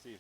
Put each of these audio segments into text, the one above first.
Steve.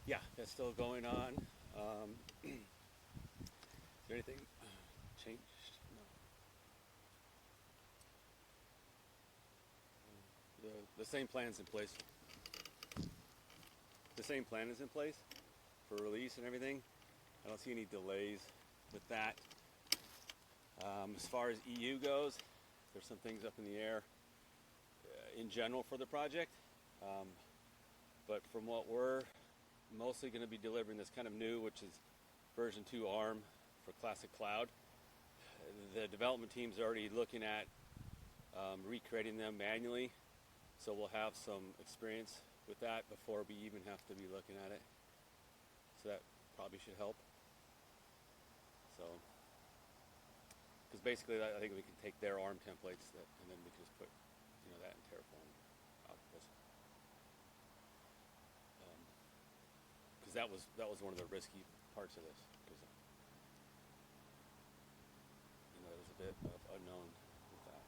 Yeah, that's still going on. Is there anything changed? No. The same plan's in place. The same plan is in place for release and everything. I don't see any delays with that. As far as EU goes, there's some things up in the air in general for the project. But from what we're mostly going to be delivering this kind of new, which is version 2 ARM for Classic Cloud. The development team's already looking at recreating them manually, so we'll have some experience with that before we even have to be looking at it. So that probably should help. So, because basically I think we can take their ARM templates and then we can just put that in Terraform outputs. Because that was one of the risky parts of this. Because there's a bit of unknown with that.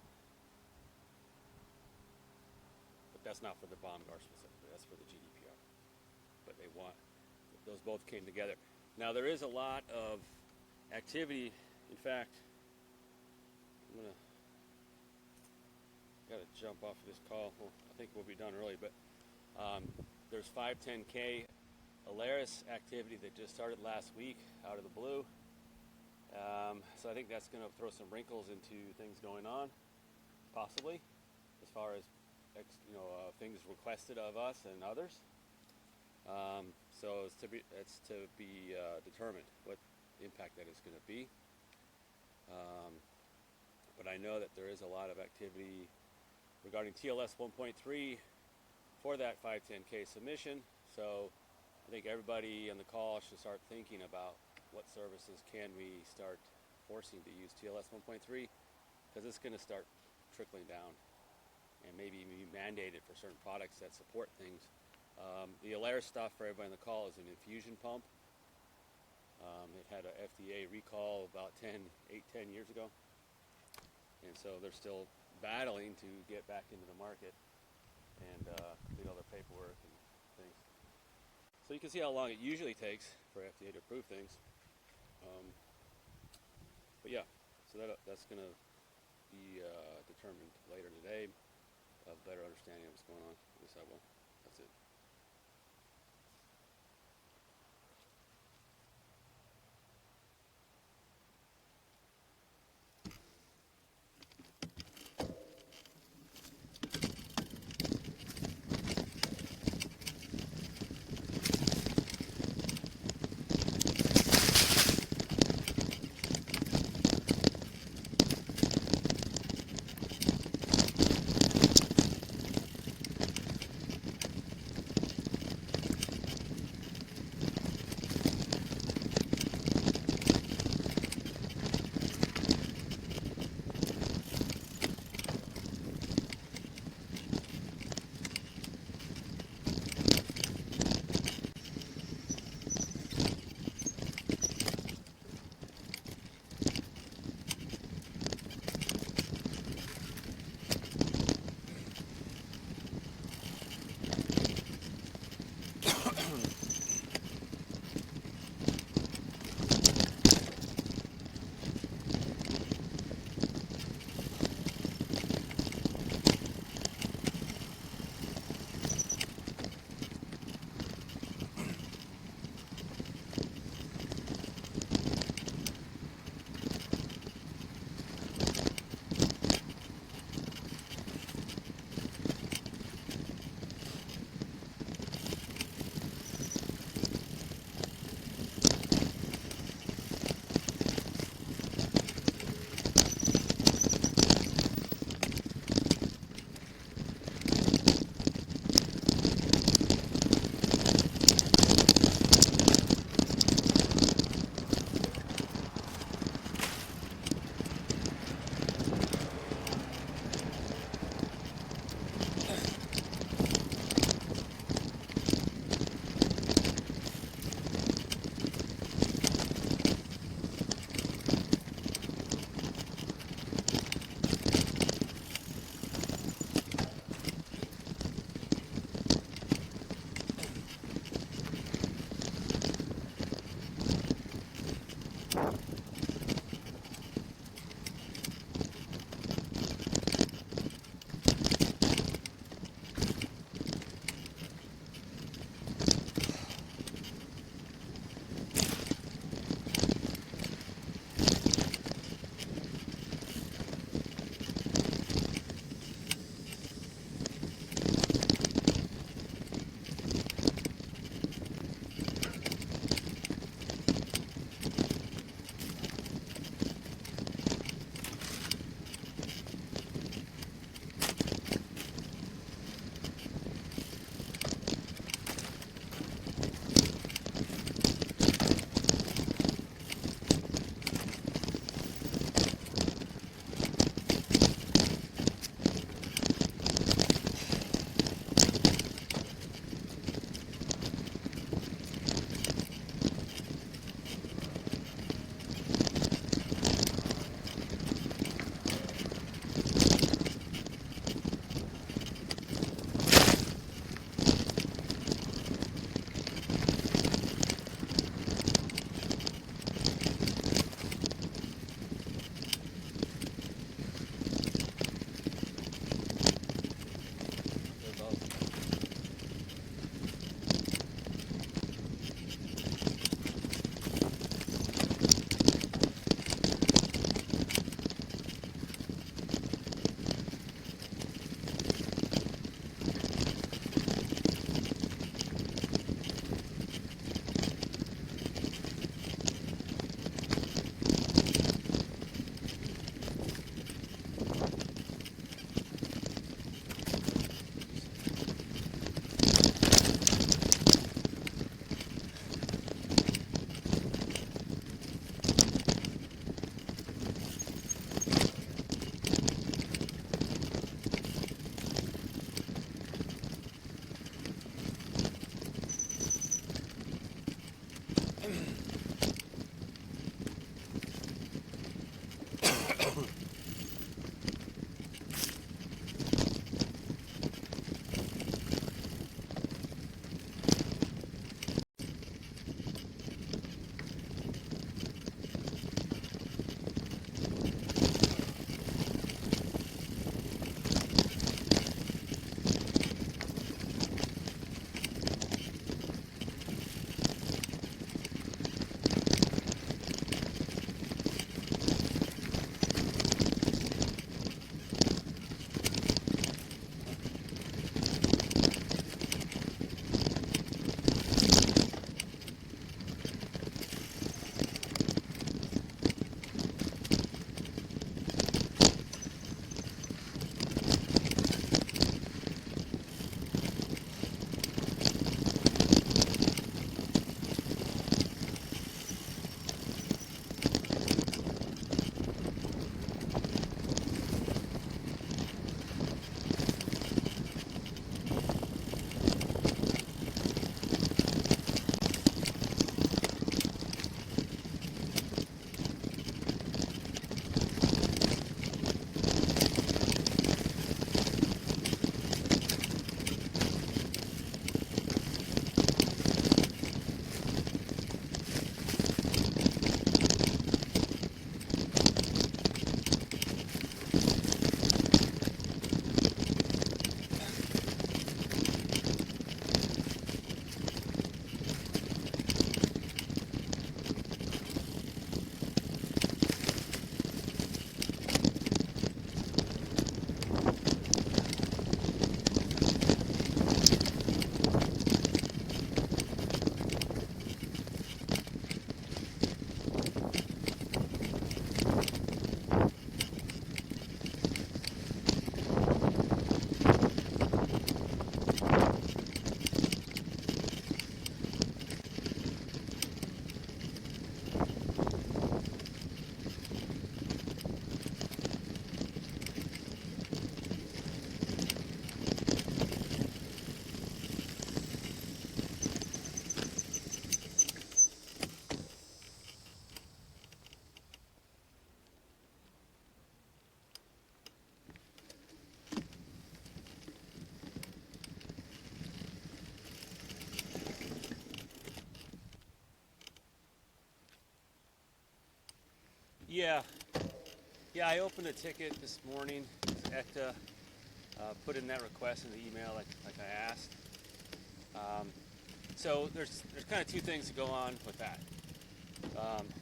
But that's not for the BOMGAR specifically. That's for the GDPR. But they want those both came together. Now there is a lot of activity. In fact, gotta jump off of this call. Well, I think we'll be done early, but there's 510K Alaris activity that just started last week out of the blue. So I think that's going to throw some wrinkles into things going on, possibly, as far as things requested of us and others. So it's to be determined what the impact that is going to be. But I know that there is a lot of activity regarding TLS 1.3 for that 510K submission. So I think everybody on the call should start thinking about what services can we start forcing to use TLS 1.3, because it's going to start trickling down and maybe even be mandated for certain products that support things. The Alaris stuff for everybody on the call is an infusion pump. It had an FDA recall about 10 years ago. And so they're still battling to get back into the market and complete all their paperwork and things. So you can see how long it usually takes for FDA to approve things. But yeah, so that's going to be determined later today. A better understanding of what's going on. At least I will. That's it. Yeah, yeah. I opened a ticket this morning. ECTA put in that request in the email, like I asked. So there's kind of two things to go on with that.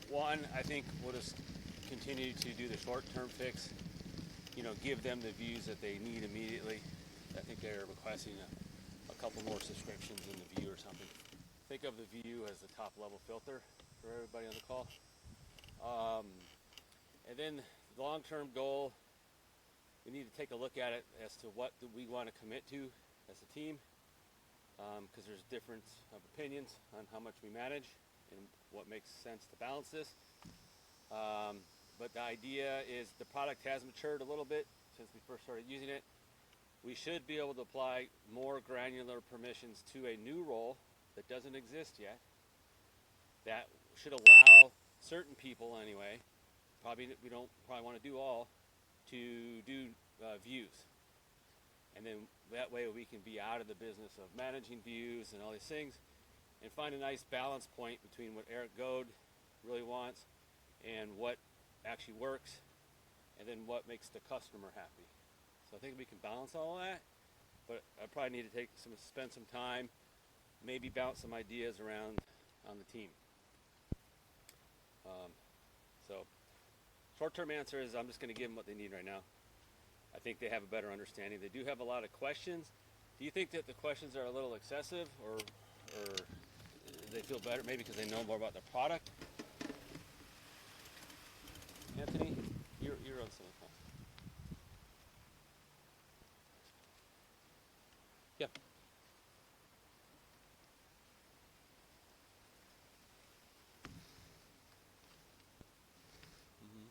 One, I think we'll just continue to do the short-term fix. Give them the views that they need immediately. I think they're requesting a couple more subscriptions in the view or something. Think of the view as the top-level filter for everybody on the call. And then the long-term goal, we need to take a look at it as to what do we want to commit to as a team, because there's difference of opinions on how much we manage and what makes sense to balance this. But the idea is the product has matured a little bit since we first started using it. We should be able to apply more granular permissions to a new role that doesn't exist yet. That should allow certain people anyway, we don't want to do all, to do views. And then that way we can be out of the business of managing views and all these things and find a nice balance point between what Eric Goad really wants and what actually works, and then what makes the customer happy. So I think we can balance all of that, but I probably need to spend some time, maybe bounce some ideas around on the team. So short-term answer is I'm just going to give them what they need right now. I think they have a better understanding. They do have a lot of questions. Do you think that the questions are a little excessive, or they feel better maybe because they know more about the product? Anthony, you're on some call. Yeah. Mm-hmm.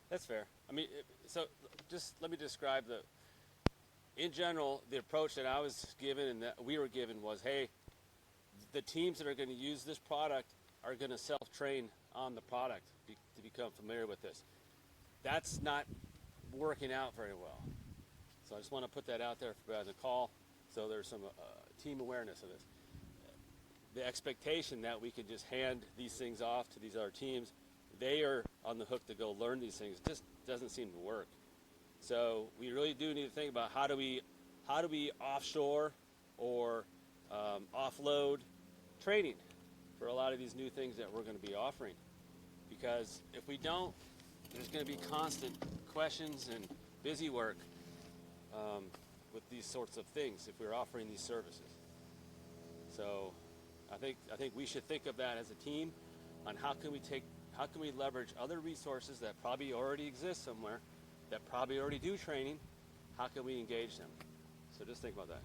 That's fair. I mean, so just let me describe in general, the approach that I was given and that we were given was, hey, the teams that are going to use this product are going to self-train on the product to become familiar with this. That's not working out very well. So I just want to put that out there for the call, so there's some team awareness of this. The expectation that we could just hand these things off to these other teams, they are on the hook to go learn these things, just doesn't seem to work. So we really do need to think about how do we offshore or offload training for a lot of these new things that we're going to be offering. Because if we don't, there's going to be constant questions and busy work with these sorts of things if we're offering these services. So I think we should think of that as a team on how can we leverage other resources that probably already exist somewhere, that probably already do training. How can we engage them? So just think about that.